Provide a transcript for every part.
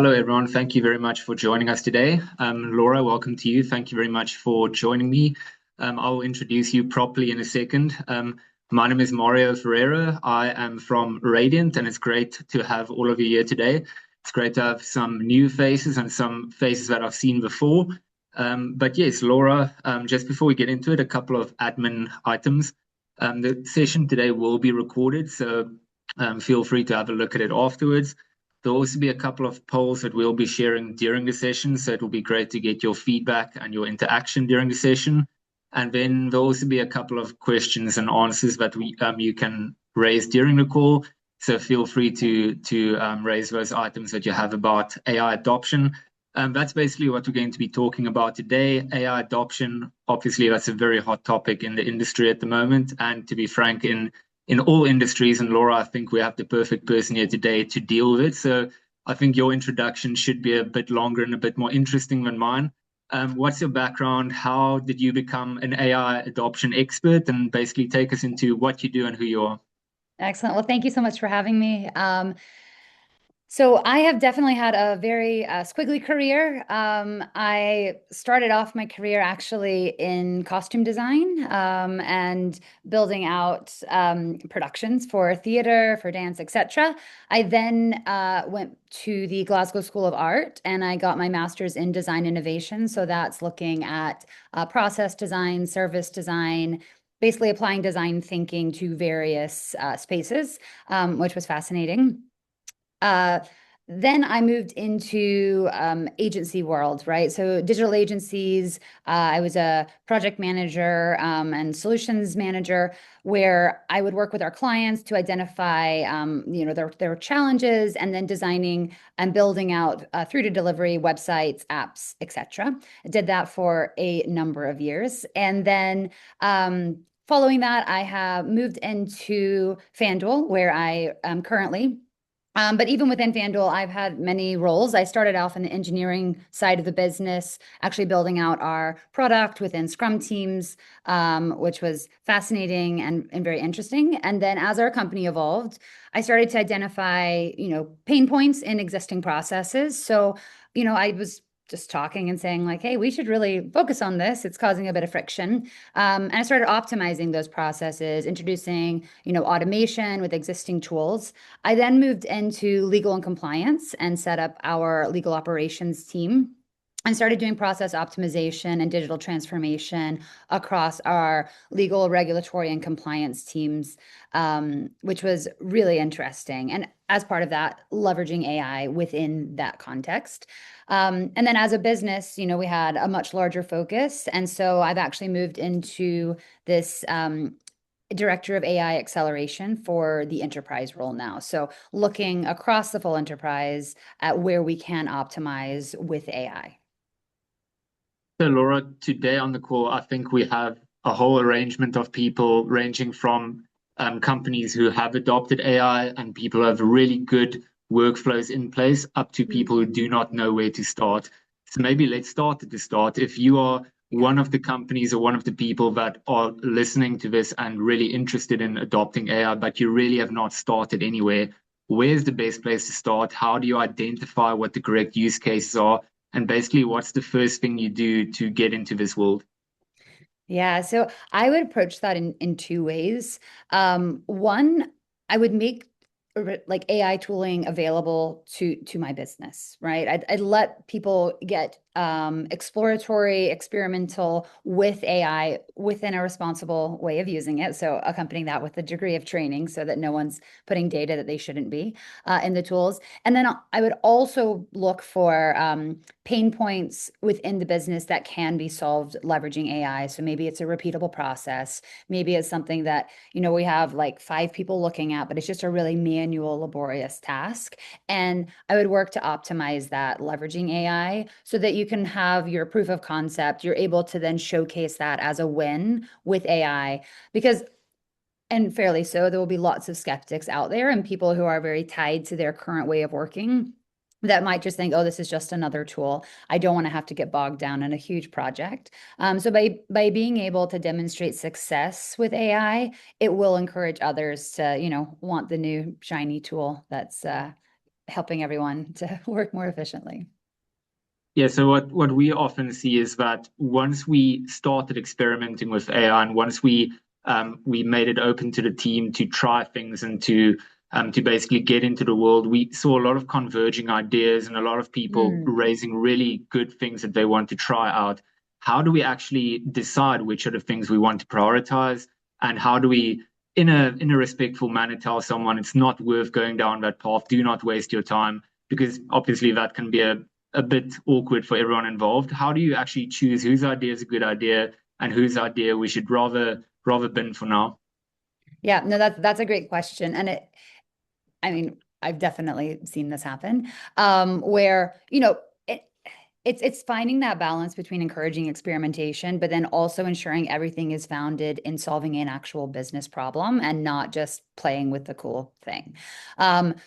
Hello, everyone. Thank you very much for joining us today. Laura, welcome to you. Thank you very much for joining me. I'll introduce you properly in a second. My name is Mario Ferreira. I am from Radiant, and it's great to have all of you here today. It's great to have some new faces and some faces that I've seen before. But yes, Laura, just before we get into it, a couple of admin items. The session today will be recorded, so feel free to have a look at it afterwards. There'll also be a couple of polls that we'll be sharing during the session, so it will be great to get your feedback and your interaction during the session. And then there'll also be a couple of questions and answers that you can raise during the call. So feel free to raise those items that you have about AI adoption. That's basically what we're going to be talking about today. AI adoption, obviously, that's a very hot topic in the industry at the moment. And to be frank, in all industries, and Laura, I think we have the perfect person here today to deal with it. So I think your introduction should be a bit longer and a bit more interesting than mine. What's your background? How did you become an AI adoption expert? And basically take us into what you do and who you are. Excellent. Well, thank you so much for having me. So I have definitely had a very squiggly career. I started off my career actually in costume design and building out productions for theater, for dance, etc. I then went to the Glasgow School of Art and I got my master's in design innovation. So that's looking at process design, service design, basically applying design thinking to various spaces, which was fascinating. Uh, then I moved into agency world, right? So digital agencies, I was a project manager and solutions manager where I would work with our clients to identify, their challenges and then designing and building out through to delivery websites, apps, etc. I did that for a number of years. And then following that, I have moved into FanDuel, where I am currently. But even within FanDuel, I've had many roles. I started off in the engineering side of the business, actually building out our product within Scrum teams, which was fascinating and very interesting. And then as our company evolved, I started to identify, pain points in existing processes. So, I was just talking and saying like, hey, we should really focus on this. It's causing a bit of friction. And I started optimizing those processes, introducing, automation with existing tools. I then moved into legal and compliance and set up our legal operations team and started doing process optimization and digital transformation across our legal, regulatory, and compliance teams, which was really interesting. And as part of that, leveraging AI within that context. And then as a business, we had a much larger focus. And so I've actually moved into this director of AI acceleration for the enterprise role now. So looking across the full enterprise at where we can optimize with AI. So, Laura, today on the call, I think we have a whole arrangement of people ranging from companies who have adopted AI and people who have really good workflows in place up to people who do not know where to start. So maybe let's start at the start. If you are one of the companies or one of the people that are listening to this and really interested in adopting AI, but you really have not started anywhere, where's the best place to start? How do you identify what the correct use cases are? And basically, what's the first thing you do to get into this world? Yeah, so I would approach that in two ways. One, I would make like AI tooling available to my business, right? I'd let people get exploratory, experimental with AI within a responsible way of using it. So accompanying that with a degree of training so that no one's putting data that they shouldn't be in the tools. And then I would also look for pain points within the business that can be solved leveraging AI. So maybe it's a repeatable process. Maybe it's something that, we have like 5 people looking at, but it's just a really manual, laborious task. And I would work to optimize that leveraging AI so that you can have your proof of concept. You're able to then showcase that as a win with AI because, and fairly so, there will be lots of skeptics out there and people who are very tied to their current way of working that might just think, oh, this is just another tool. I don't want to have to get bogged down in a huge project. So by being able to demonstrate success with AI, it will encourage others to, want the new shiny tool that's helping everyone to work more efficiently. Yeah, so what we often see is that once we started experimenting with AI, and once we made it open to the team to try things and to basically get into the world, we saw a lot of converging ideas and a lot of people Mm. raising really good things that they want to try out. How do we actually decide which are the things we want to prioritize, and how do we, in a respectful manner, tell someone it's not worth going down that path? Do not waste your time, because obviously that can be a bit awkward for everyone involved. How do you actually choose whose idea is a good idea and whose idea we should rather bin for now? Yeah, no, that's a great question. And I mean, I've definitely seen this happen, where, it's finding that balance between encouraging experimentation, but then also ensuring everything is founded in solving an actual business problem and not just playing with the cool thing.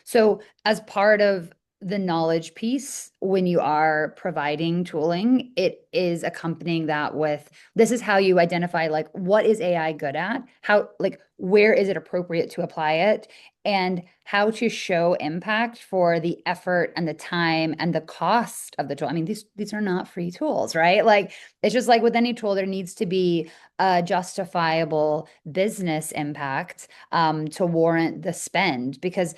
So as part of the knowledge piece, when you are providing tooling, it is accompanying that with, this is how you identify, like, what is AI good at? How, like, where is it appropriate to apply it? And how to show impact for the effort and the time and the cost of the tool. I mean, these are not free tools, right? Like, it's just like with any tool, there needs to be a justifiable business impact to warrant the spend, because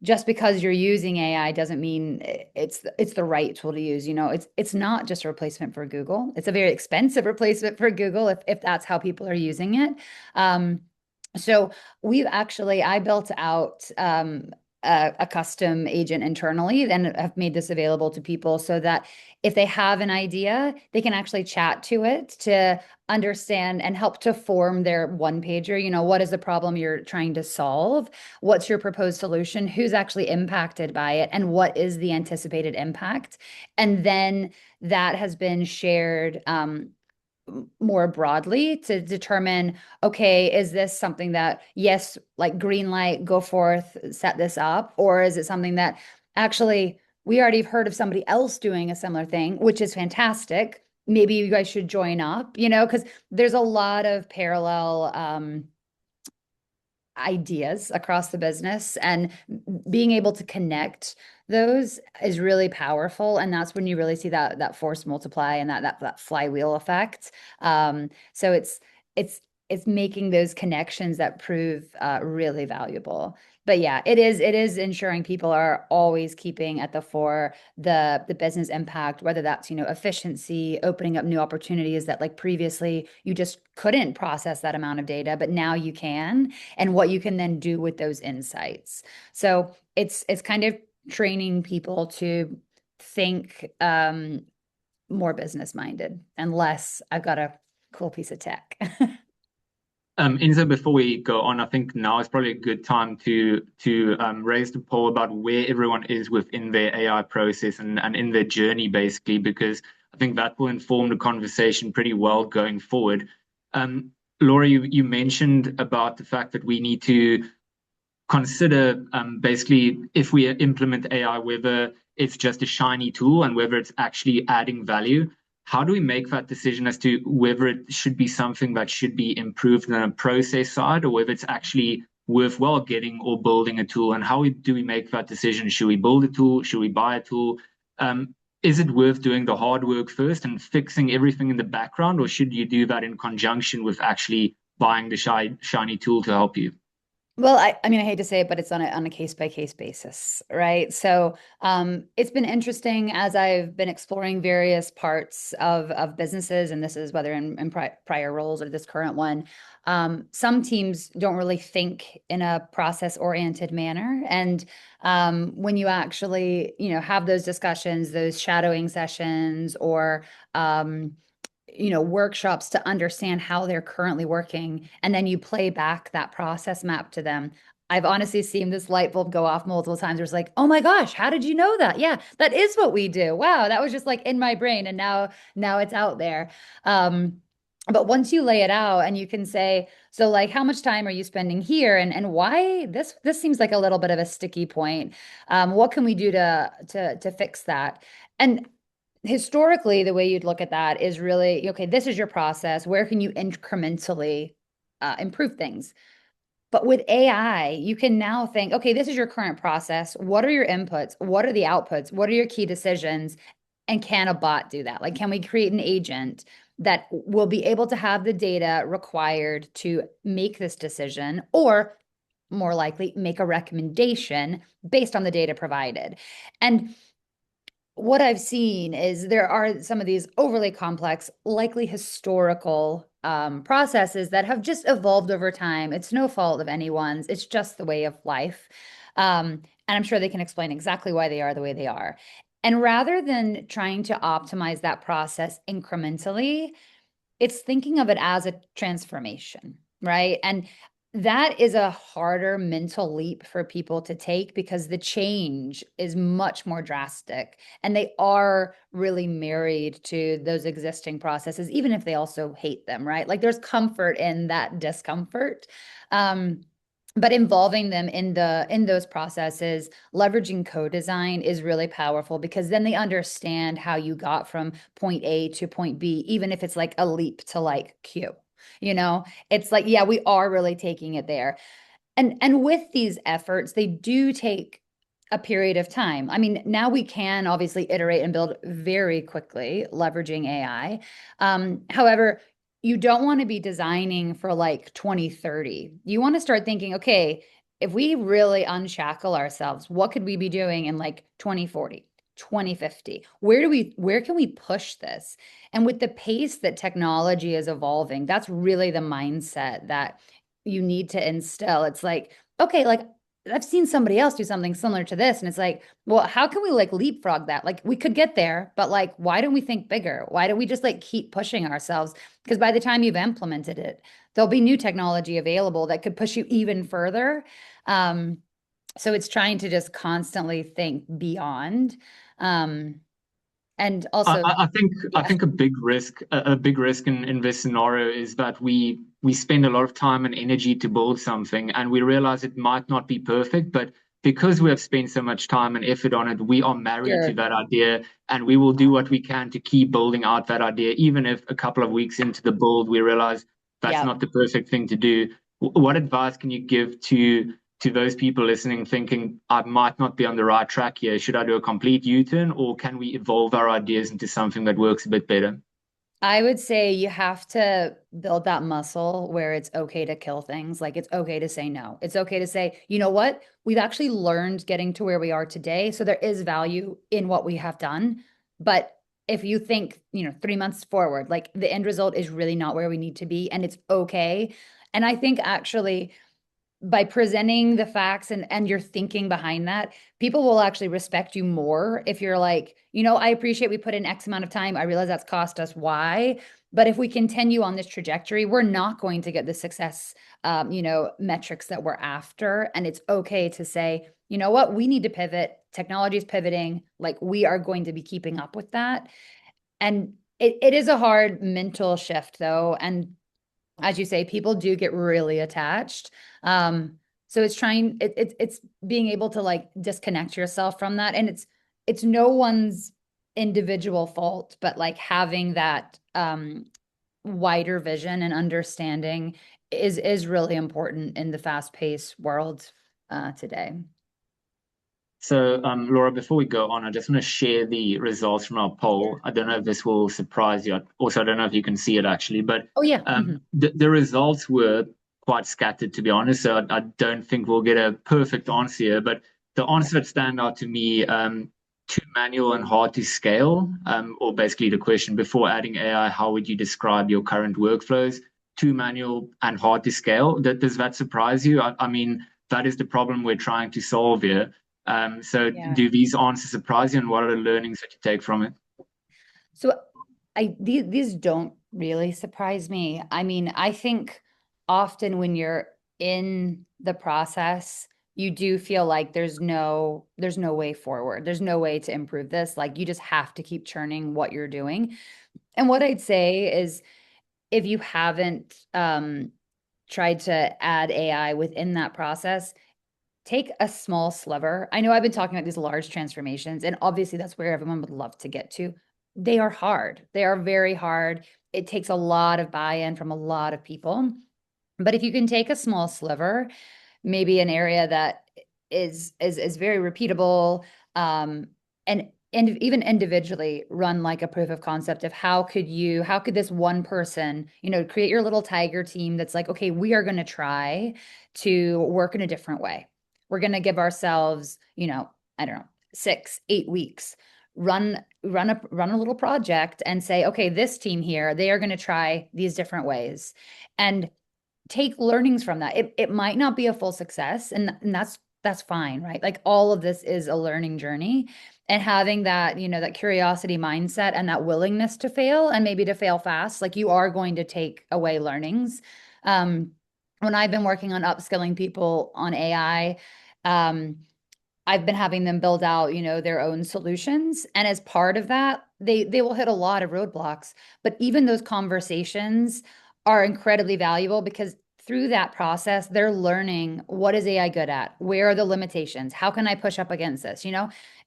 just because you're using AI doesn't mean it's the right tool to use. It's not just a replacement for Google. It's a very expensive replacement for Google if that's how people are using it. So I built out a custom agent internally and have made this available to people so that if they have an idea, they can actually chat to it to understand and help to form their one pager. What is the problem you're trying to solve? What's your proposed solution? Who's actually impacted by it? And what is the anticipated impact? And then that has been shared more broadly to determine, okay, is this something that, yes, like green light, go forth, set this up, or is it something that actually we already have heard of somebody else doing a similar thing, which is fantastic. Maybe you guys should join up, because there's a lot of parallel ideas across the business, and being able to connect those is really powerful, and that's when you really see that force multiply and that flywheel effect. So it's making those connections that prove really valuable. But yeah, it is ensuring people are always keeping at the fore the business impact, whether that's, efficiency, opening up new opportunities that, like, previously you just couldn't process that amount of data, but now you can, and what you can then do with those insights. So it's kind of training people to think more business minded and less, I've got a cool piece of tech. Inza, before we go on, I think now is probably a good time to raise the poll about where everyone is within their AI process and in their journey, basically, because I think that will inform the conversation pretty well going forward. Laura, you mentioned about the fact that we need to consider basically if we implement AI, whether it's just a shiny tool and whether it's actually adding value. How do we make that decision as to whether it should be something that should be improved on a process side, or whether it's actually worthwhile getting or building a tool? And how do we make that decision? Should we build a tool? Should we buy a tool? Is it worth doing the hard work first and fixing everything in the background, or should you do that in conjunction with actually buying the shiny tool to help you? Well, I mean, I hate to say it, but it's on a case by case basis, right? So, it's been interesting as I've been exploring various parts of businesses, and this is whether in prior roles or this current one. Some teams don't really think in a process oriented manner, and when you actually, have those discussions, those shadowing sessions, or workshops to understand how they're currently working, and then you play back that process map to them. I've honestly seen this light bulb go off multiple times. There's like, oh my gosh, how did you know that? Yeah, that is what we do. Wow, that was just like in my brain, and now it's out there. But once you lay it out and you can say, so, like, how much time are you spending here, and why this seems like a little bit of a sticky point. What can we do to fix that? And historically, the way you'd look at that is really, okay, this is your process. Where can you incrementally improve things? But with AI, you can now think, okay, this is your current process. What are your inputs? What are the outputs? What are your key decisions? And can a bot do that? Like, can we create an agent that will be able to have the data required to make this decision, or more likely, make a recommendation based on the data provided? And what I've seen is there are some of these overly complex, likely historical processes that have just evolved over time. It's no fault of anyone's, it's just the way of life. And I'm sure they can explain exactly why they are the way they are. And rather than trying to optimize that process incrementally, it's thinking of it as a transformation, right? And that is a harder mental leap for people to take because the change is much more drastic and they are really married to those existing processes, even if they also hate them, right? Like there's comfort in that discomfort. But involving them in those processes, leveraging co-design is really powerful because then they understand how you got from point A to point B, even if it's like a leap to like Q. You know, it's like, yeah, we are really taking it there. And with these efforts, they do take a period of time. I mean, now we can obviously iterate and build very quickly, leveraging AI. However, you don't want to be designing for like 2030. You want to start thinking, okay, if we really unshackle ourselves, what could we be doing in like 2040, 2050? Where can we push this? And with the pace that technology is evolving, that's really the mindset that you need to instill. It's like, okay, like I've seen somebody else do something similar to this. And it's like, well, how can we like leapfrog that? Like we could get there, but like, why don't we think bigger? Why don't we just like keep pushing ourselves? Because by the time you've implemented it, there'll be new technology available that could push you even further. Um, so it's trying to just constantly think beyond. Um, and also, I yeah, think a big risk in this scenario is that we spend a lot of time and energy to build something, and we realize it might not be perfect, but because we have spent so much time and effort on it, we are married to sure. that idea, and we will do what we can to keep building out that idea, even if a couple of weeks into the build we realize that's Yeah. not the perfect thing to do. What advice can you give to those people listening thinking I might not be on the right track here? Should I do a complete U-turn or can we evolve our ideas into something that works a bit better? I would say you have to build that muscle where it's okay to kill things. Like it's okay to say no. It's okay to say, you know what? We've actually learned getting to where we are today. So there is value in what we have done. But if you think, 3 months forward, like the end result is really not where we need to be, and it's okay. And I think actually by presenting the facts and your thinking behind that, people will actually respect you more if you're like, I appreciate we put in X amount of time. I realize that's cost us Y. But if we continue on this trajectory, we're not going to get the success, metrics that we're after. And it's okay to say, you know what, we need to pivot. Technology is pivoting. Like we are going to be keeping up with that. And it is a hard mental shift though. And as you say, people do get really attached. So it's it's being able to like disconnect yourself from that. And it's no one's individual fault, but like having that wider vision and understanding is really important in the fast-paced world today. So, Laura, before we go on, I just want to share the results from our poll. I don't know if this will surprise you. Also, I don't know if you can see it actually, but Oh yeah. Mhm. the results were quite scattered, to be honest. So I don't think we'll get a perfect answer here, but the Okay. answers that stand out to me, too manual and hard to scale, or basically the question before adding AI, how would you describe your current workflows? Too manual and hard to scale. Does that surprise you? I mean, that is the problem we're trying to solve here. So Yeah. do these answers surprise you, and what are the learnings that you take from it? So these don't really surprise me. I mean, I think often when you're in the process, you do feel like there's no way forward. There's no way to improve this. Like you just have to keep churning what you're doing. And what I'd say is if you haven't tried to add AI within that process, take a small sliver. I know I've been talking about these large transformations, and obviously that's where everyone would love to get to. They are hard. They are very hard. It takes a lot of buy-in from a lot of people. But if you can take a small sliver, maybe an area that is very repeatable, and even individually run like a proof of concept of how could this one person, create your little tiger team that's like, okay, we are going to try to work in a different way. We're going to give ourselves, I don't know, 6, 8 weeks, run a little project and say, okay, this team here, they are going to try these different ways. And take learnings from that. It might not be a full success, and that's fine, right? Like all of this is a learning journey, and having that, that curiosity mindset and that willingness to fail, and maybe to fail fast, like you are going to take away learnings. When I've been working on upskilling people on AI, I've been having them build out, their own solutions. And as part of that, they will hit a lot of roadblocks. But even those conversations are incredibly valuable, because through that process, they're learning, what is AI good at? Where are the limitations? How can I push up against this?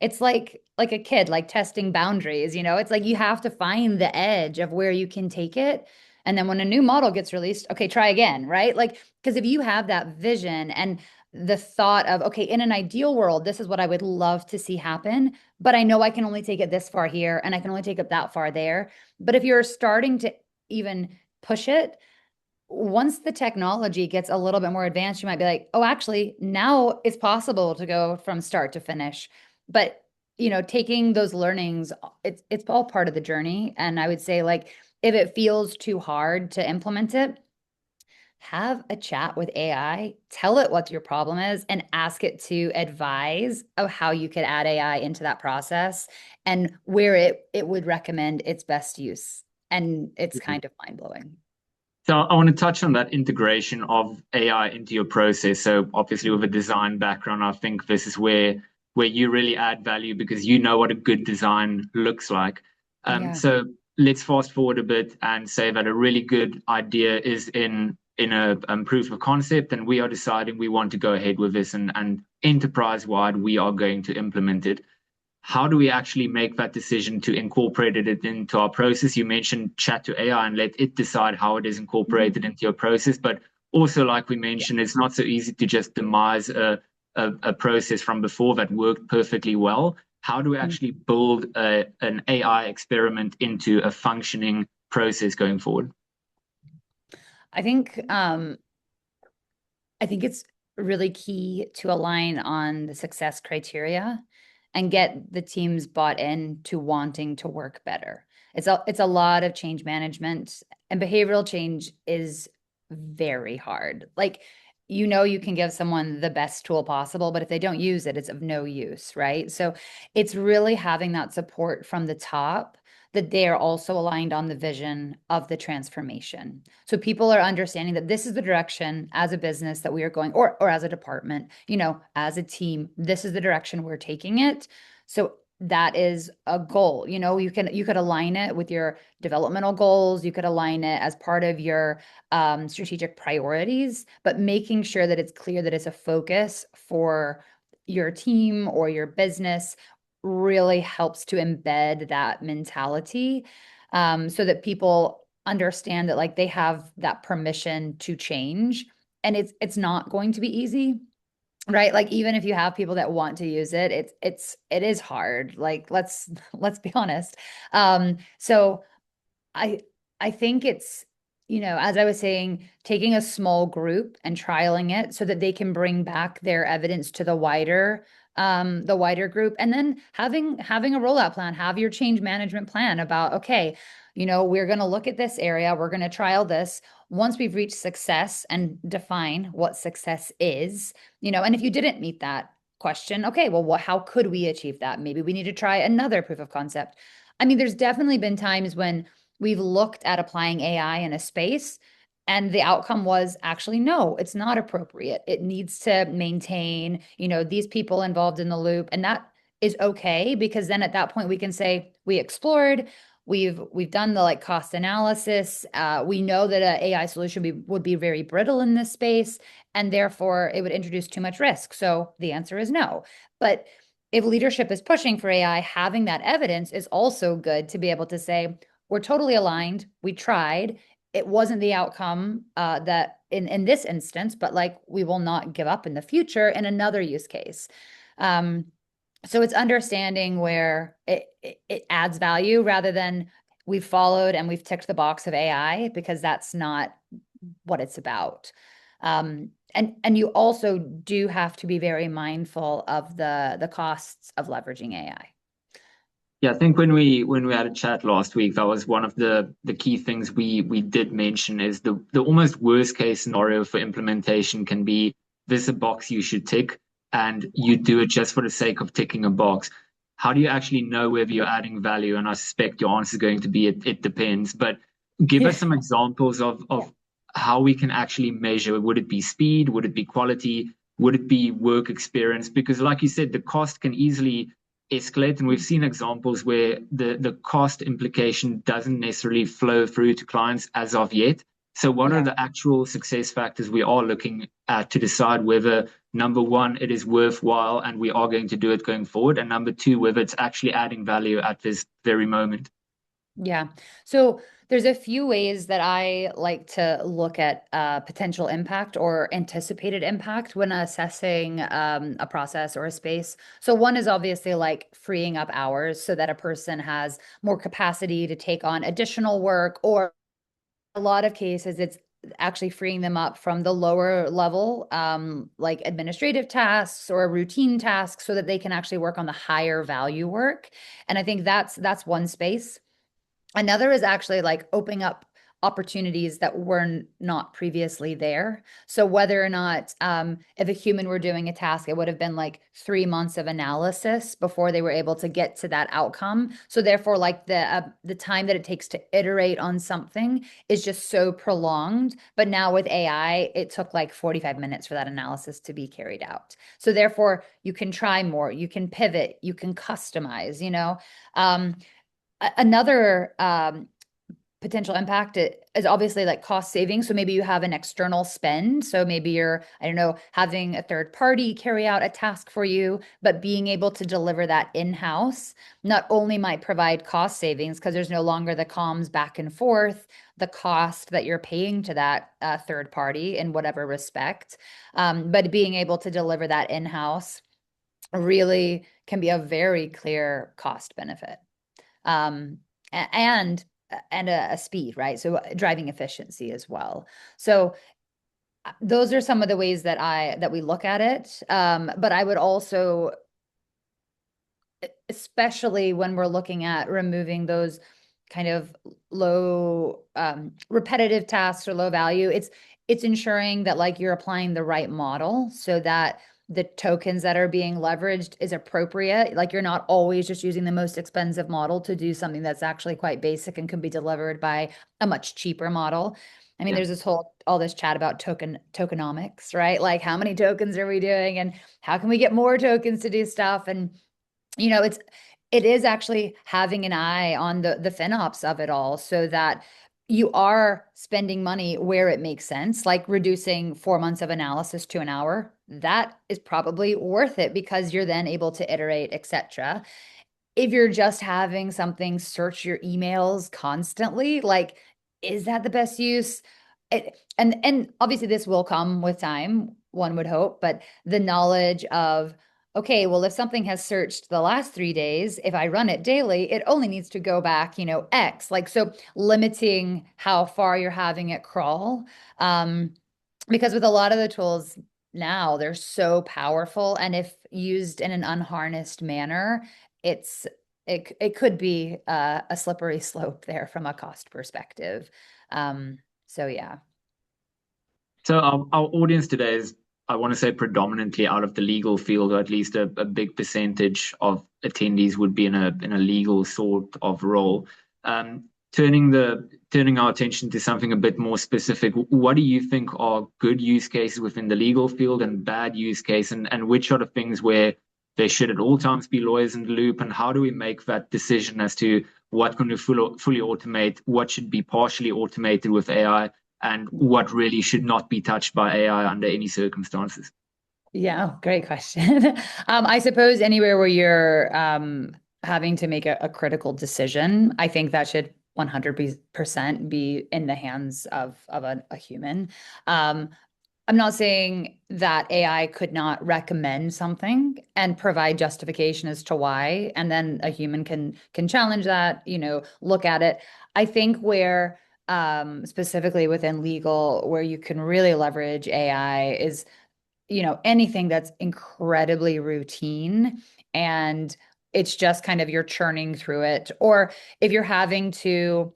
It's like a kid, like testing boundaries, it's like you have to find the edge of where you can take it. And then when a new model gets released, okay, try again, right? Like, because if you have that vision and the thought of, okay, in an ideal world, this is what I would love to see happen, but I know I can only take it this far here and I can only take it that far there. But if you're starting to even push it, once the technology gets a little bit more advanced, you might be like, oh, actually, now it's possible to go from start to finish. But, taking those learnings, it's all part of the journey. And I would say, like, if it feels too hard to implement it, have a chat with AI, tell it what your problem is, and ask it to advise of how you could add AI into that process and where it would recommend its best use. And it's kind of mind blowing. So I want to touch on that integration of AI into your process. So obviously with a design background, I think this is where you really add value because you know what a good design looks like. Yeah. So let's fast forward a bit and say that a really good idea is in a proof of concept, and we are deciding we want to go ahead with this, and enterprise wide we are going to implement it. How do we actually make that decision to incorporate it into our process? You mentioned chat to AI and let it decide how it is incorporated into your process, but also, like we mentioned, it's not so easy to just demise a process from before that worked perfectly well. How do we actually build an AI experiment into a functioning process going forward? I think I think it's really key to align on the success criteria and get the teams bought in to wanting to work better. It's a lot of change management, and behavioral change is very hard. Like, you can give someone the best tool possible, but if they don't use it, it's of no use, right? So it's really having that support from the top, that they are also aligned on the vision of the transformation. So people are understanding that this is the direction as a business that we are going, or as a department, as a team, this is the direction we're taking it. So that is a goal. You could align it with your developmental goals. You could align it as part of your strategic priorities, but making sure that it's clear that it's a focus for your team or your business really helps to embed that mentality, so that people understand that, like, they have that permission to change. And it's not going to be easy, right? Like, even if you have people that want to use it, it is hard. Like, let's be honest. So I I think it's, as I was saying, taking a small group and trialing it so that they can bring back their evidence to the wider group, and then having a rollout plan, have your change management plan about, okay, we're going to look at this area, we're going to trial this. Once we've reached success, and define what success is, and if you didn't meet that question, okay, well, how could we achieve that? Maybe we need to try another proof of concept. I mean, there's definitely been times when we've looked at applying AI in a space, and the outcome was actually, no, it's not appropriate. It needs to maintain, these people involved in the loop. And that is okay, because then at that point we can say we explored, we've done the like cost analysis. We know that an AI solution would be very brittle in this space, and therefore it would introduce too much risk. So the answer is no. But if leadership is pushing for AI, having that evidence is also good to be able to say, we're totally aligned. We tried. It wasn't the outcome that in this instance, but like we will not give up in the future in another use case. So it's understanding where it adds value rather than we've followed and we've ticked the box of AI, because that's not what it's about. And you also do have to be very mindful of the costs of leveraging AI. Yeah, I think when we had a chat last week, that was one of the key things we did mention is the almost worst case scenario for implementation can be this is a box you should tick, and you do it just for the sake of ticking a box. How do you actually know whether you're adding value? And I suspect your answer is going to be it depends. But give us some examples of how we can actually measure. Would it be speed? Would it be quality? Would it be work experience? Because like you said, the cost can easily escalate, and we've seen examples where the cost implication doesn't necessarily flow through to clients as of yet. So what are the actual success factors we are looking at to decide whether, number one, it is worthwhile and we are going to do it going forward, and number two, whether it's actually adding value at this very moment? Yeah. So there's a few ways that I like to look at potential impact or anticipated impact when assessing a process or a space. So one is obviously like freeing up hours so that a person has more capacity to take on additional work, or a lot of cases it's actually freeing them up from the lower level, like administrative tasks or routine tasks, so that they can actually work on the higher value work. And I think that's one space. Another is actually like opening up opportunities that were not previously there. So whether or not, if a human were doing a task, it would have been like 3 months of analysis before they were able to get to that outcome. So therefore, like the time that it takes to iterate on something is just so prolonged. But now with AI, it took like 45 minutes for that analysis to be carried out. So therefore, you can try more, you can pivot, you can customize, you know. Another potential impact is obviously like cost saving. So maybe you have an external spend. So maybe you're, I don't know, having a third party carry out a task for you, but being able to deliver that in-house not only might provide cost savings because there's no longer the comms back and forth, the cost that you're paying to that third party in whatever respect, but being able to deliver that in-house really can be a very clear cost benefit. And a speed, right? So driving efficiency as well. So those are some of the ways that we look at it. But I would also, especially when we're looking at removing those kind of low repetitive tasks or low value, it's ensuring that like you're applying the right model so that the tokens that are being leveraged is appropriate. Like you're not always just using the most expensive model to do something that's actually quite basic and can be delivered by a much cheaper model. I mean, there's this all this chat about tokenomics, right? Like how many tokens are we doing and how can we get more tokens to do stuff? And you know, it is actually having an eye on the FinOps of it all so that you are spending money where it makes sense, like reducing 4 months of analysis to an hour. That is probably worth it because you're then able to iterate, etc. If you're just having something search your emails constantly, like, is that the best use? And obviously this will come with time, one would hope, but the knowledge of, okay, well, if something has searched the last 3 days, if I run it daily, it only needs to go back, you know, X. Like, so limiting how far you're having it crawl. Because with a lot of the tools now, they're so powerful. And if used in an unharnessed manner, it could be a slippery slope there from a cost perspective. So yeah. So our audience today is, I want to say, predominantly out of the legal field, or at least a big percentage of attendees would be in a legal sort of role. Turning our attention to something a bit more specific, what do you think are good use cases within the legal field and bad use case, and which are the things where there should at all times be lawyers in the loop, and how do we make that decision as to what can we fully automate, what should be partially automated with AI, and what really should not be touched by AI under any circumstances? Yeah, great question. I suppose anywhere where you're having to make a critical decision, I think that should 100% be in the hands of a human. I'm not saying that AI could not recommend something and provide justification as to why, and then a human can challenge that, look at it. I think where specifically within legal, where you can really leverage AI is, anything that's incredibly routine and it's just kind of you're churning through it. Or if you're having to,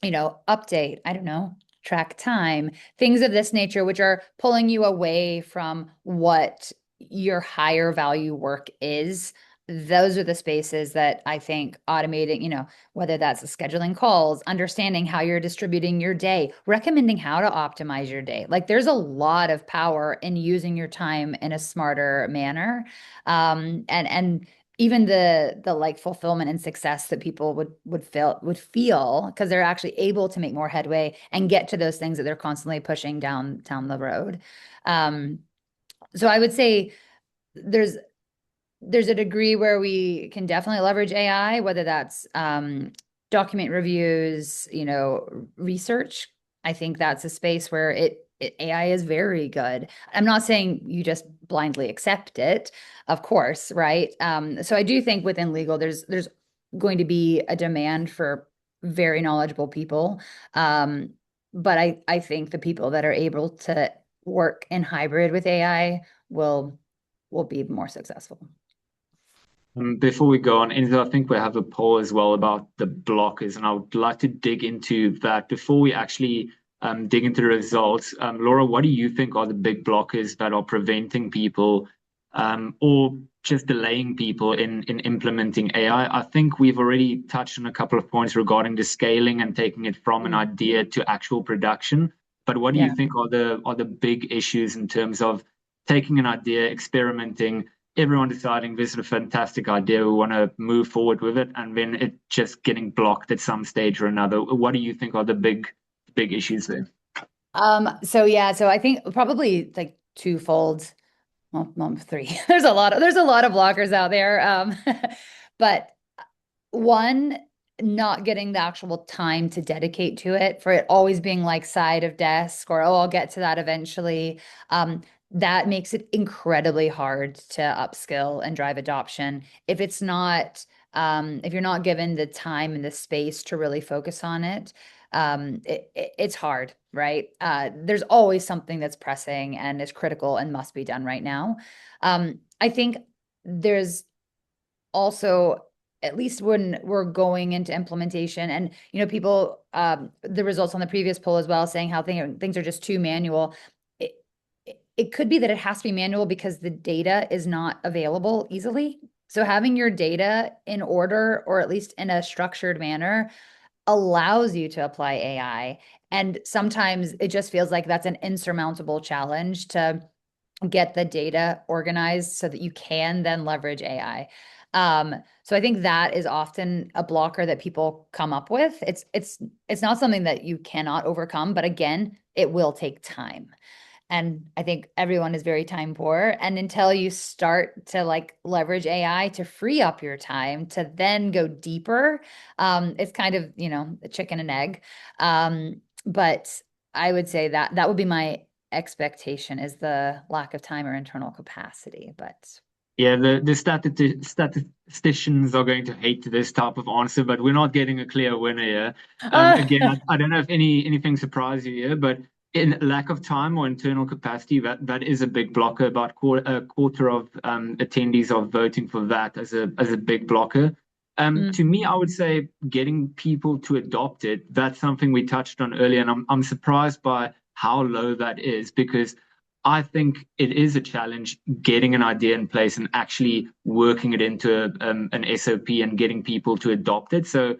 update, I don't know, track time, things of this nature, which are pulling you away from what your higher value work is. Those are the spaces that I think automating, whether that's scheduling calls, understanding how you're distributing your day, recommending how to optimize your day. Like there's a lot of power in using your time in a smarter manner. And even the like fulfillment and success that people would feel because they're actually able to make more headway and get to those things that they're constantly pushing down the road. So I would say there's a degree where we can definitely leverage AI, whether that's document reviews, research. I think that's a space where AI is very good. I'm not saying you just blindly accept it, of course, right? So I do think within legal, there's going to be a demand for very knowledgeable people. But I think the people that are able to work in hybrid with AI will be more successful. Before we go on, Enzo, I think we have a poll as well about the blockers, and I would like to dig into that before we actually dig into the results. Laura, what do you think are the big blockers that are preventing people or just delaying people in implementing AI? I think we've already touched on a couple of points regarding the scaling and taking it from an idea to actual production. But what do you think are the big issues in terms of taking an idea, experimenting, everyone deciding this is a fantastic idea, we want to move forward with it, and then it just getting blocked at some stage or another? What do you think are the big issues there? So I think probably like twofold. Well, three. There's a lot of blockers out there. But one, not getting the actual time to dedicate to it, for it always being like side of desk or, oh, I'll get to that eventually. That makes it incredibly hard to upskill and drive adoption. If it's not, if you're not given the time and the space to really focus on it, it's hard, right? There's always something that's pressing and is critical and must be done right now. I think there's also, at least when we're going into implementation and, people, the results on the previous poll as well, saying how things are just too manual. It could be that it has to be manual because the data is not available easily. So having your data in order, or at least in a structured manner, allows you to apply AI. And sometimes it just feels like that's an insurmountable challenge to get the data organized so that you can then leverage AI. So I think that is often a blocker that people come up with. It's not something that you cannot overcome, but again, it will take time. And I think everyone is very time poor. And until you start to like leverage AI to free up your time to then go deeper, it's kind of, a chicken and egg. But I would say that would be my expectation, is the lack of time or internal capacity. But yeah, the statisticians are going to hate this type of answer, but we're not getting a clear winner here. Again, I don't know if anything surprised you here, but in lack of time or internal capacity, that is a big blocker. About a quarter of attendees are voting for that as a big blocker. To me, I would say getting people to adopt it, that's something we touched on earlier, and I'm surprised by how low that is, because I think it is a challenge getting an idea in place and actually working it into an SOP and getting people to adopt it. So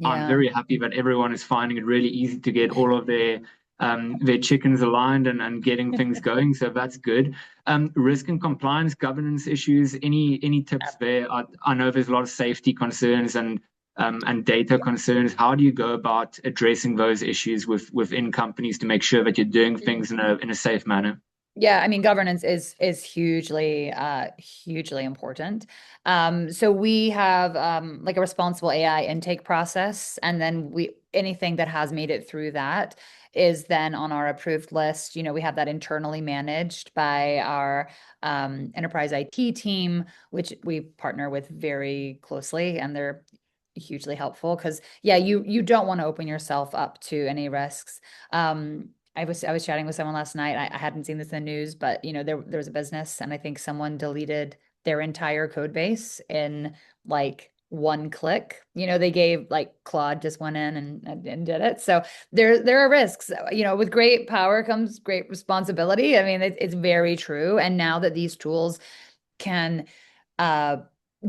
I'm very happy that everyone is finding it really easy to get all of their chickens aligned and getting things going. So that's good. Risk and compliance, governance issues, any tips there? I know there's a lot of safety concerns and data concerns. How do you go about addressing those issues within companies to make sure that you're doing things in a safe manner? Yeah, I mean, governance is hugely important. So we have like a responsible AI intake process, and then we anything that has made it through that is then on our approved list. You know, we have that internally managed by our enterprise IT team, which we partner with very closely, and they're hugely helpful because yeah, you don't want to open yourself up to any risks. I was chatting with someone last night. I hadn't seen this in the news, but you know, there was a business, and I think someone deleted their entire code base in like one click. You know, they gave like Claude just went in and did it. So there are risks. You know, with great power comes great responsibility. I mean, it's very true. And now that these tools can uh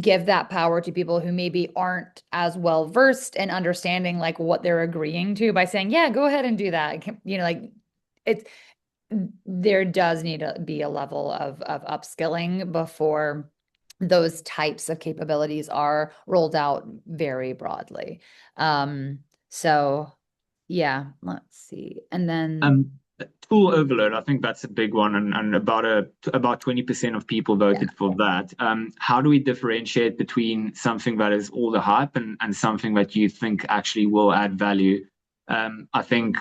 give that power to people who maybe aren't as well versed in understanding like what they're agreeing to by saying, yeah, go ahead and do that. You know, like it's there does need to be a level of upskilling before those types of capabilities are rolled out very broadly. So yeah, let's see. And then Um, Tool overload, I think that's a big one, and about 20% of people yeah. voted for that. How do we differentiate between something that is all the hype and something that you think actually will add value? I think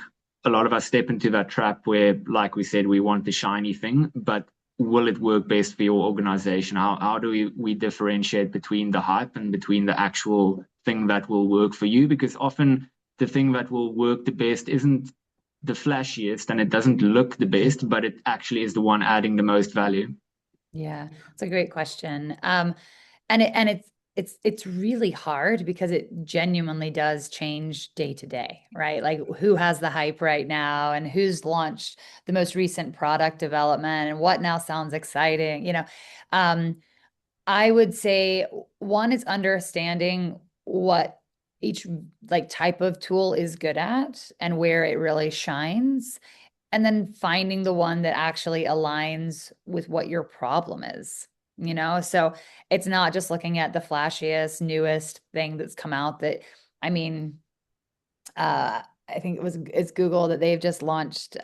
a lot of us step into that trap where, like we said, we want the shiny thing, but will it work best for your organization? How do we differentiate between the hype and between the actual thing that will work for you? Because often the thing that will work the best isn't the flashiest and it doesn't look the best, but it actually is the one adding the most value. Yeah, it's a great question. And it's really hard because it genuinely does change day to day, right? Like who has the hype right now and who's launched the most recent product development and what now sounds exciting, you know. Um, I would say one is understanding what each like type of tool is good at and where it really shines, and then finding the one that actually aligns with what your problem is, you know? So it's not just looking at the flashiest, newest thing that's come out that, I mean, I think it's Google that they've just launched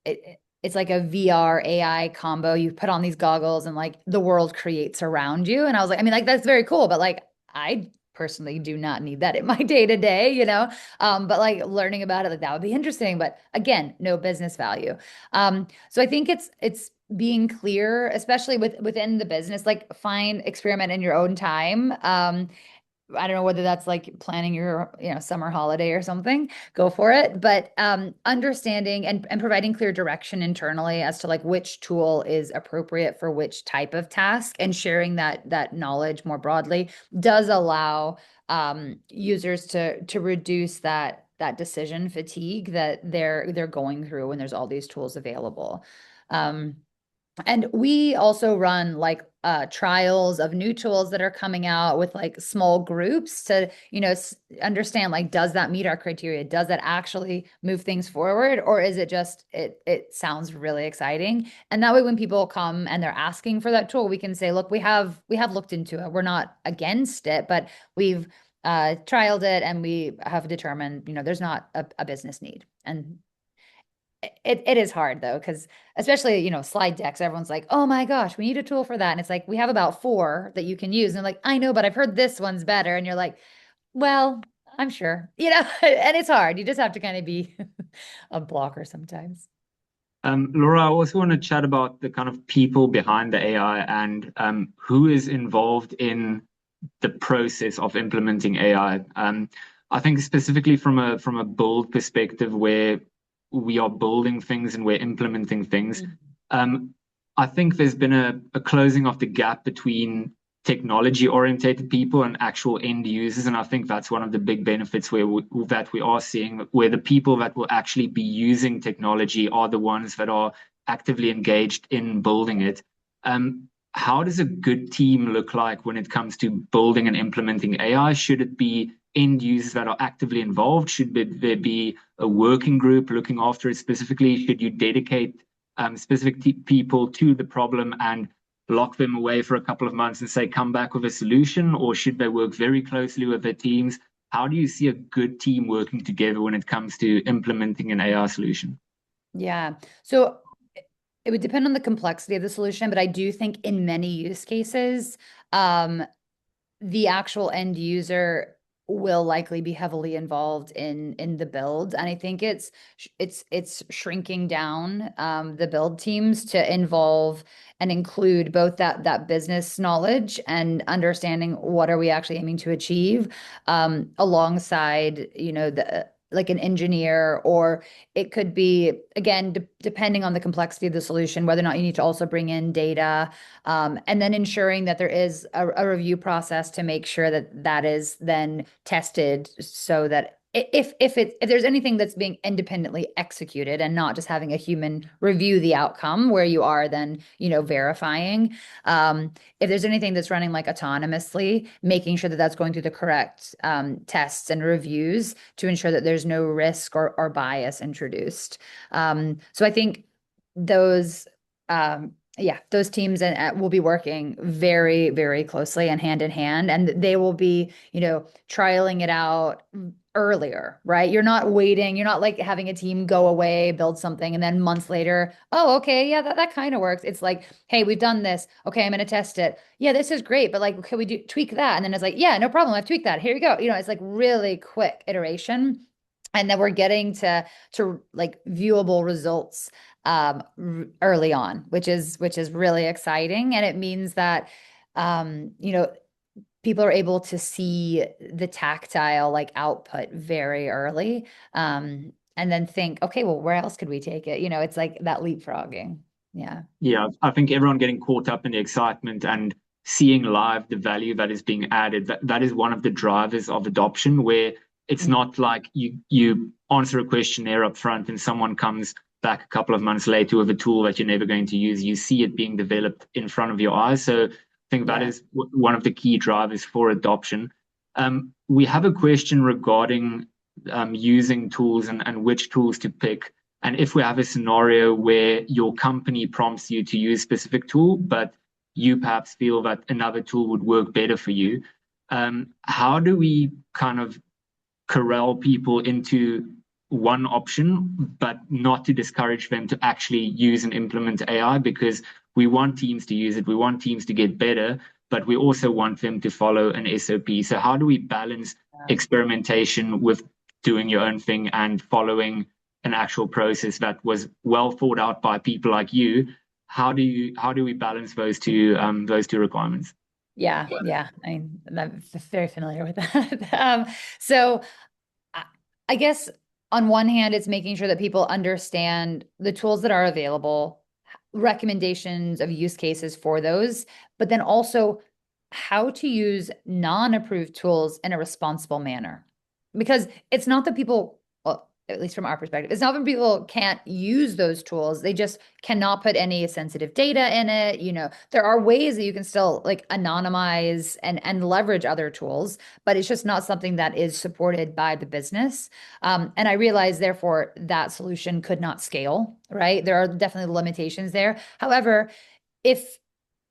it's like a VR AI combo. You put on these goggles and like the world creates around you. And I was like, I mean, like that's very cool, but like I personally do not need that in my day to day, you know? But like learning about it, like that would be interesting. But again, no business value. So I think it's being clear, especially within the business, like find experiment in your own time. I don't know whether that's like planning your, you know, summer holiday or something, go for it. But understanding and providing clear direction internally as to like which tool is appropriate for which type of task and sharing that knowledge more broadly does allow users to reduce that decision fatigue that they're going through when there's all these tools available. Um, and we also run like trials of new tools that are coming out with like small groups to, you know, understand like, does that meet our criteria? Does that actually move things forward? Or is it just, it sounds really exciting? And that way, when people come and they're asking for that tool, we can say, look, we have looked into it. We're not against it, but we've trialed it and we have determined, you know, there's not a business need. And it is hard though, because especially, you know, slide decks, everyone's like, oh my gosh, we need a tool for that. And it's like, we have about 4 that you can use. And they're like, I know, but I've heard this one's better. And you're like, well, I'm sure, you know, and it's hard. You just have to kind of be a blocker sometimes. Laura, I also want to chat about the kind of people behind the AI and who is involved in the process of implementing AI. I think specifically from a build perspective, where we are building things and we're implementing things. Um, I think there's been a closing of the gap between technology orientated people and actual end users, and I think that's one of the big benefits that we are seeing, where the people that will actually be using technology are the ones that are actively engaged in building it. How does a good team look like when it comes to building and implementing AI? Should it be end users that are actively involved? Should there be a working group looking after it specifically? Should you dedicate specific people to the problem and lock them away for a couple of months and say, come back with a solution? Or should they work very closely with their teams? How do you see a good team working together when it comes to implementing an AI solution? Yeah. So It would depend on the complexity of the solution, but I do think in many use cases, um, the actual end user will likely be heavily involved in the build, and I think it's shrinking down the build teams to involve and include both that business knowledge and understanding what are we actually aiming to achieve, alongside, the like an engineer, or it could be, again, depending on the complexity of the solution, whether or not you need to also bring in data, and then ensuring that there is a review process to make sure that that is then tested, so that if there's anything that's being independently executed and not just having a human review the outcome, where you are then, verifying, if there's anything that's running like autonomously, making sure that that's going through the correct tests and reviews to ensure that there's no risk or bias introduced. So I think those yeah, those teams will be working very, very closely and hand in hand, and they will be, trialing it out earlier, right? You're not waiting. You're not like having a team go away, build something, and then months later, oh, okay, yeah, that kind of works. It's like, hey, we've done this. Okay, I'm going to test it. Yeah, this is great, but like, can we tweak that? And then it's like, yeah, no problem. I've tweaked that. Here you go. It's like really quick iteration. And then we're getting to like viewable results early on, which is really exciting. And it means that, people are able to see the tactile like output very early, and then think, okay, well, where else could we take it? It's like that leapfrogging. Yeah. Yeah, I think everyone getting caught up in the excitement and seeing live the value that is being added, that is one of the drivers of adoption, where it's not like you answer a questionnaire up front and someone comes back a couple of months later with a tool that you're never going to use. You see it being developed in front of your eyes. So I think that is one of the key drivers for adoption. We have a question regarding using tools and which tools to pick. And if we have a scenario where your company prompts you to use a specific tool, but you perhaps feel that another tool would work better for you, how do we kind of corral people into one option, but not to discourage them to actually use and implement AI? Because we want teams to use it, we want teams to get better, but we also want them to follow an SOP. So how do we balance experimentation with doing your own thing and following an actual process that was well thought out by people like you? How do we balance those two requirements? Yeah, I'm very familiar with that. So I guess on one hand, it's making sure that people understand the tools that are available, recommendations of use cases for those, but then also how to use non-approved tools in a responsible manner. Because it's not that people, well, at least from our perspective, it's not that people can't use those tools. They just cannot put any sensitive data in it. There are ways that you can still like anonymize and leverage other tools, but it's just not something that is supported by the business. And I realize, therefore, that solution could not scale, right? There are definitely limitations there. However, if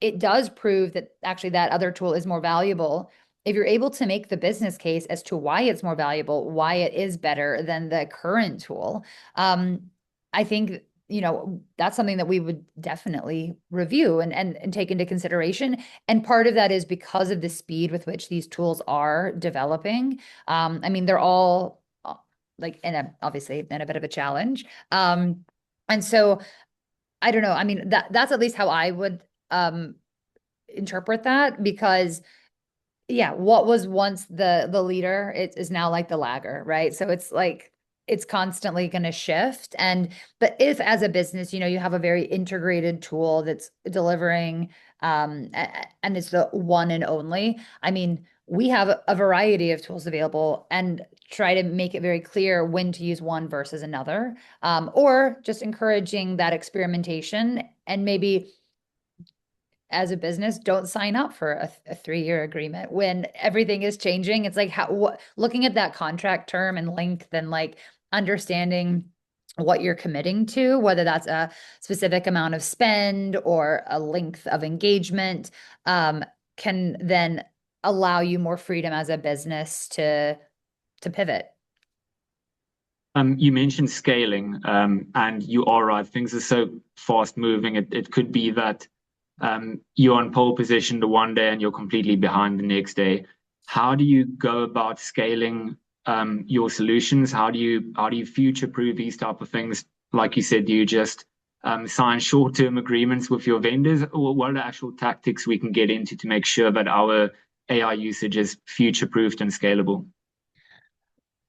it does prove that actually that other tool is more valuable, if you're able to make the business case as to why it's more valuable, why it is better than the current tool, I think, that's something that we would definitely review and take into consideration. And part of that is because of the speed with which these tools are developing. I mean, they're all like obviously in a bit of a challenge. And so I don't know. I mean, that's at least how I would interpret that, because yeah, what was once the leader, it is now like the lagger, right? So it's like it's constantly going to shift. But if as a business, you have a very integrated tool that's delivering, and it's the one and only, I mean, we have a variety of tools available, and try to make it very clear when to use one versus another, or just encouraging that experimentation. And maybe as a business, don't sign up for a 3-year agreement when everything is changing. It's like looking at that contract term and length, and like understanding what you're committing to, whether that's a specific amount of spend or a length of engagement, can then allow you more freedom as a business to pivot. You mentioned scaling, and you are right. Things are so fast moving. It could be that you're on pole position the one day and you're completely behind the next day. How do you go about scaling your solutions? How do you future proof these type of things? Like you said, do you just sign short-term agreements with your vendors, or what are the actual tactics we can get into to make sure that our AI usage is future-proofed and scalable?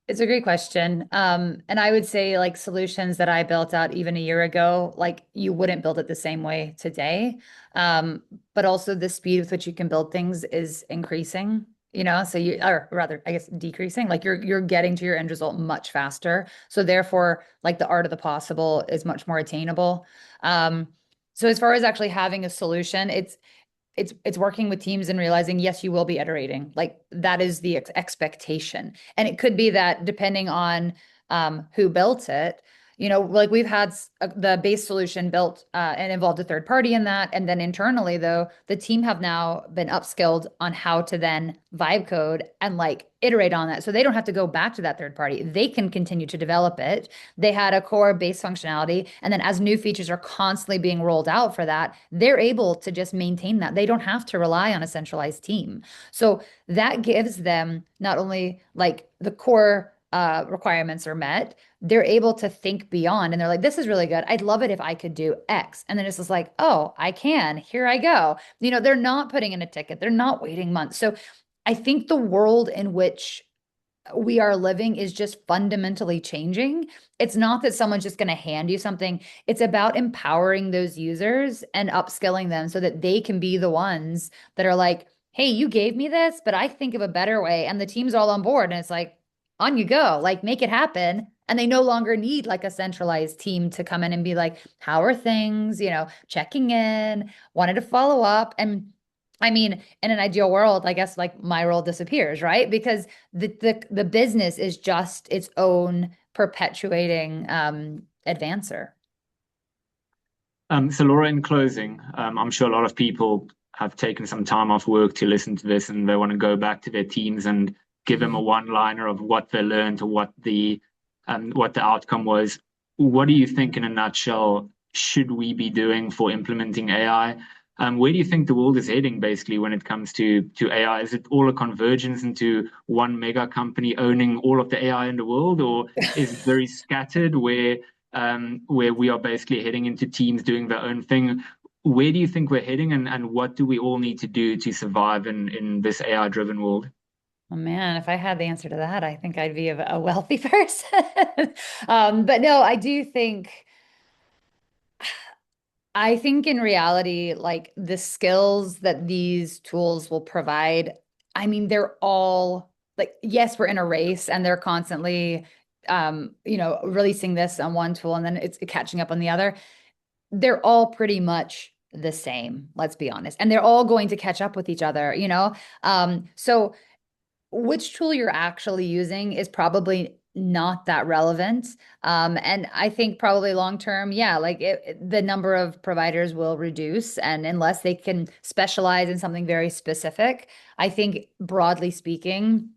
It's a great question. And I would say like solutions that I built out even a year ago, like you wouldn't build it the same way today. But also the speed with which you can build things is increasing, so or rather, I guess decreasing, like you're getting to your end result much faster. So therefore, like the art of the possible is much more attainable. Um, so as far as actually having a solution, it's working with teams and realizing, yes, you will be iterating. Like that is the expectation. And it could be that depending on who built it, like we've had the base solution built and involved a third party in that. And then internally, though, the team have now been upskilled on how to then vibe code and like iterate on that. So they don't have to go back to that third party. They can continue to develop it. They had a core base functionality. And then as new features are constantly being rolled out for that, they're able to just maintain that. They don't have to rely on a centralized team. So that gives them not only like the core requirements are met, they're able to think beyond and they're like, this is really good. I'd love it if I could do X. And then it's just like, oh, I can. Here I go. They're not putting in a ticket, they're not waiting months. So I think the world in which we are living is just fundamentally changing. It's not that someone's just going to hand you something. It's about empowering those users and upskilling them so that they can be the ones that are like, hey, you gave me this, but I think of a better way. And the team's all on board. And it's like, on you go, like make it happen. And they no longer need like a centralized team to come in and be like, how are things, checking in, wanted to follow up. And I mean, in an ideal world, I guess like my role disappears, right? Because the business is just its own perpetuating advancer. So Laura, in closing, I'm sure a lot of people have taken some time off work to listen to this, and they want to go back to their teams and give them a Mhm. one-liner of what they learned or what the outcome was. What do you think, in a nutshell, should we be doing for implementing AI? Where do you think the world is heading, basically, when it comes to AI? Is it all a convergence into one mega company owning all of the AI in the world, or is it very scattered where we are basically heading into teams doing their own thing? Where do you think we're heading, and what do we all need to do to survive in this AI-driven world? Oh man, if I had the answer to that, I think I'd be a wealthy person. But no, I think in reality, like the skills that these tools will provide, I mean, they're all like, yes, we're in a race and they're constantly, releasing this on one tool and then it's catching up on the other. They're all pretty much the same, let's be honest. And they're all going to catch up with each other. So which tool you're actually using is probably not that relevant. And I think probably long term, yeah, like the number of providers will reduce. And unless they can specialize in something very specific, I think broadly speaking,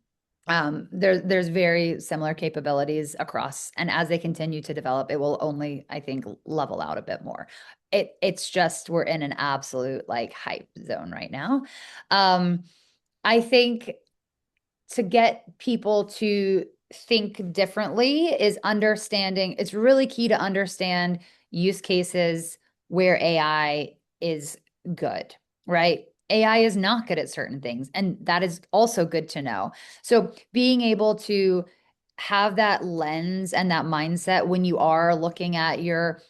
there's very similar capabilities across. And as they continue to develop, it will only, I think, level out a bit more. It's just we're in an absolute like hype zone right now. Um, I think to get people to think differently is understanding. It's really key to understand use cases where AI is good, right? AI is not good at certain things, and that is also good to know. So being able to have that lens and that mindset when you are looking at your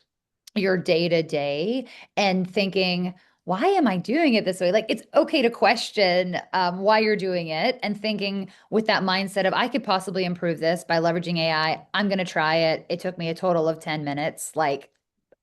day to day and thinking, why am I doing it this way? Like, it's okay to question why you're doing it and thinking with that mindset of, I could possibly improve this by leveraging AI. I'm going to try it. It took me a total of 10 minutes. Like,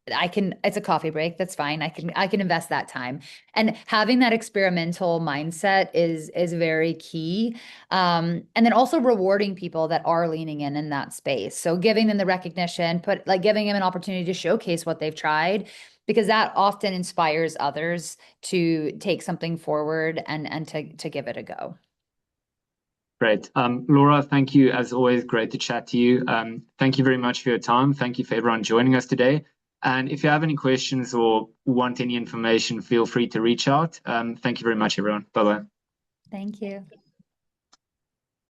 it's a coffee break. That's fine. I can invest that time. And having that experimental mindset is very key. And then also rewarding people that are leaning in that space. So giving them the recognition, giving them an opportunity to showcase what they've tried, because that often inspires others to take something forward and to give it a go. Great. Laura, thank you. As always, great to chat to you. Thank you very much for your time. Thank you for everyone joining us today. And if you have any questions or want any information, feel free to reach out. Thank you very much, everyone. Bye-bye. Thank you.